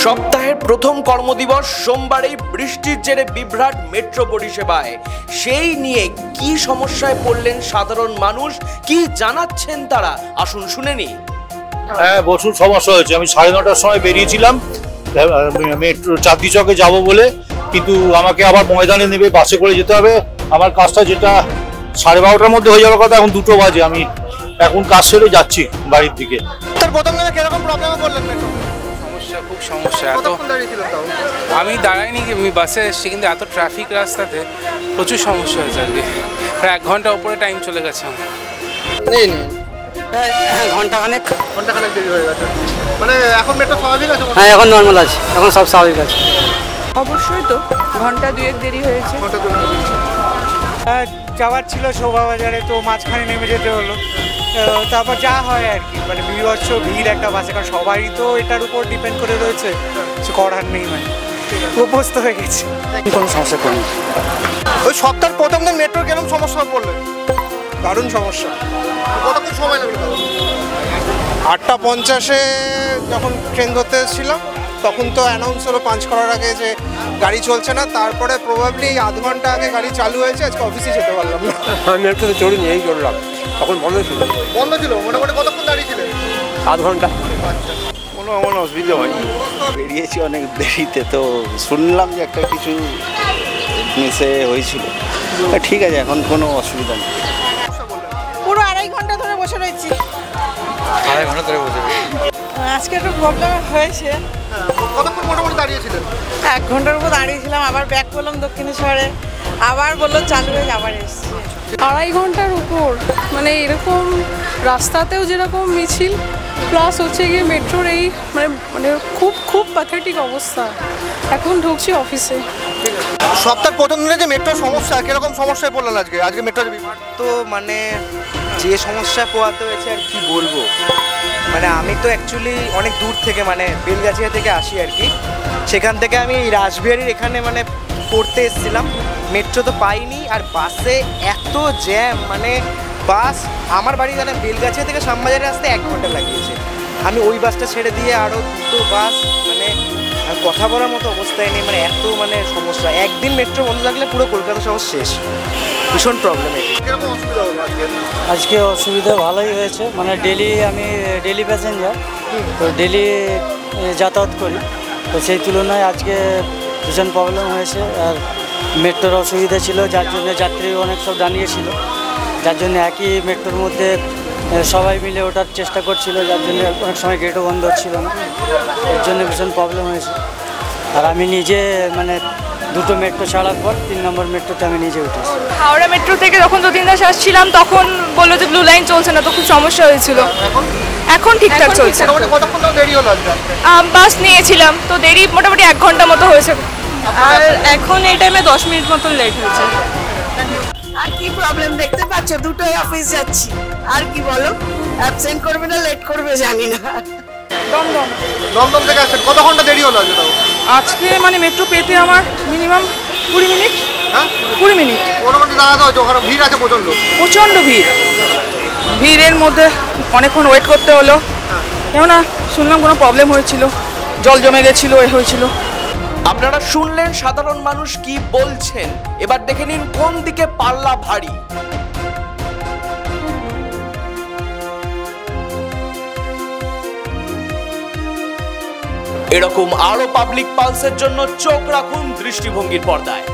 সপ্তাহের প্রথম কর্মদিবস সোমবারেই বৃষ্টির জেরে বিভ্রাট মেট্রো পরিষেবায়। সেই নিয়ে কি সমস্যায় পড়লেন সাধারণ মানুষ, কি জানাচ্ছেন তারা, আসুন শুনে নি। হ্যাঁ, প্রচুর সমস্যা হয়েছে। আমি 9:30টার সময় বেরিয়েছিলাম মেট্রো চাঁদনি চকে যাবো বলে, কিন্তু আমাকে আবার ময়দানে নেবে বাসে করে যেতে হবে। আমার কাজটা যেটা 12:30টার মধ্যে হয়ে যাওয়ার কথা, এখন 2টো বাজে। আমি এখন কাজ সেরে যাচ্ছি বাড়ির দিকে। তার প্রথম দিনে কিরকম প্রবলেমে পড়লেন? সমস্যা, খুব সমস্যা। আমি দাঁড়াইনি, আমি বাসে এসেছি, কিন্তু এত ট্রাফিক রাস্তাতে প্রচুর সমস্যা হয়েছে আজকে। প্রায় 1 ঘন্টা উপরে টাইম চলে গেছে আমার। নেই ঘন্টাখানেক দেরি হয়ে গেছে। মানে এখন মেট্রো স্বাভাবিক আছে? হ্যাঁ, এখন নর্মাল আছে, এখন সব স্বাভাবিক আছে। অবশ্যই তো, ঘন্টা 2-1 দেরি হয়েছে। যাওয়ার ছিল শোভাবাজারে, তো মাঝখানে নেমে যেতে হলো। তারপর যা হয় আর কি, মানে বিভৎস ভিড় একটা বাসে, কারণ সবারই তো এটার উপর ডিপেন্ড করে রয়েছে, কিছু করার নেই, মানে অভ্যস্ত হয়ে গেছে। কোনো সমস্যা করি। ওই সপ্তাহের প্রথম দিন মেট্রোর কিরকম সমস্যা পড়লেন? দারুণ সমস্যা। কতক্ষণ সময় লাগলো? 8:50-এ যখন ট্রেন ধরতে এসেছিলাম, তখন তো অ্যানাউন্স হলো পাঞ্চ করার আগে যে গাড়ি চলছে না। তারপরে প্রবাবলি আধ ঘন্টা আগে গাড়ি চালু হয়েছে, আজকে অফিসে যেতে পারলাম না। আমি মেট্রোতে চড়িনি, এই চড়লাম, তখন বন্ধ ছিল। মোটামুটি কতক্ষণ দাঁড়িয়েছিলেন? আধ ঘন্টা। কোনো এমন অসুবিধা হয়নি। বেরিয়েছি অনেক দেরিতে, তো শুনলাম যে একটা কিছু মিসে হয়েছিল। ঠিক আছে, এখন কোনো অসুবিধা নেই। পুরো 2.5 ঘন্টা ধরে বসে রয়েছি। 2.5 ঘন্টা ধরে বসে রয়েছি। আজকে একটু প্রবলেম হয়েছে। কতক্ষণ মোটামুটি দাঁড়িয়েছিলেন? 1 ঘন্টার উপর দাঁড়িয়েছিলাম, আবার ব্যাক করলাম দক্ষিণেশ্বরে, আবার বললো চালু হয়ে আবার এসেছি। 2.5 ঘন্টার উপর, মানে এরকম রাস্তাতেও যেরকম মিছিল, প্লাস হচ্ছে গিয়ে মেট্রোর এই মানে খুব খুব প্যাথেটিক অবস্থা। এখন ঢুকছি অফিসে। সপ্তাহের প্রথম দিনে যে মেট্রোর সমস্যা, কিরকম সমস্যায় পড়লেন আজকে মেট্রোর? তো মানে যে সমস্যা পোহাতে হয়েছে আর কি বলবো, মানে আমি তো অ্যাকচুয়ালি অনেক দূর থেকে, মানে বেলগাছিয়া থেকে আসি আর কি। সেখান থেকে আমি রাসবিহারীর এখানে মানে পড়তে এসেছিলাম, মেট্রো তো পাইনি। আর বাসে এত জ্যাম, মানে বাস আমার বাড়ি মানে বেলগাছিয়া থেকে শ্যামবাজারে আসতে 1 ঘন্টা লাগিয়েছে। আমি ওই বাসটা ছেড়ে দিয়ে আরও 2টো বাস, মানে কথা বলার মতো অবস্থায় নেই, মানে এত মানে সমস্যা। একদিন মেট্রো বন্ধ থাকলে পুরো কলকাতা শহর শেষ, ভীষণ প্রবলেম। আজকে অসুবিধা ভালোই হয়েছে, মানে আমি ডেলি প্যাসেঞ্জার, তো ডেলি যাতায়াত করি, তো সেই তুলনায় আজকে ভীষণ প্রবলেম হয়েছে। আর মেট্রোর অসুবিধা ছিল, যার জন্য যাত্রী অনেক সব দাঁড়িয়েছিল, যার জন্য একই মেট্রোর মধ্যে সবাই মিলে ওঠার চেষ্টা করছিল, যার জন্য অনেক সময় গেটও বন্ধ হচ্ছিল না, এর জন্য ভীষণ প্রবলেম হয়েছে। আর আমি নিজে মানে 2টো মেট্রো ছাড়ার পর 3 নম্বর মেট্রোতে আমি নিজে উঠেছি। হাওড়া মেট্রো থেকে যখন যতীন দাস আসছিলাম, তখন বললো যে ব্লু লাইন চলছে না, তো খুব সমস্যা হয়েছিল। এখন ঠিকঠাক চলছে। কতক্ষণ দেরি হলো? বাস নিয়েছিলাম, তো দেরি মোটামুটি 1 ঘন্টা মতো হয়েছে। আর এখন এই টাইমে 10 মিনিট মতন লেট হয়েছে। আর কি প্রবলেম দেখতে পাচ্ছ? 2টোই অফিস যাচ্ছি, আর কি বলো? অ্যাবসেন্ট করবে না লেট করবে জানি না। দমদম থেকে আসছেন, কত ঘন্টা দেরি হলো আজকে মানে মেট্রো পেতে আমার মিনিমাম 20 মিনিট। হ্যাঁ, 20 মিনিট মোটামুটি দাঁড়াতে হচ্ছে। ওখানে ভিড় আছে প্রচণ্ড ভিড়। ভিড়ের মধ্যে অনেকক্ষণ ওয়েট করতে হলো, কেননা শুনলাম কোনো প্রবলেম হয়েছিল, জল জমে গেছিল, হয়েছিল। আপনারা শুনলেন সাধারণ মানুষ কি বলছেন, এবার দেখে নিন কোন দিকে পাল্লা ভারী। এরকম আরো পাবলিক পালসের জন্য চোখ রাখুন দৃষ্টিভঙ্গির পর্দায়।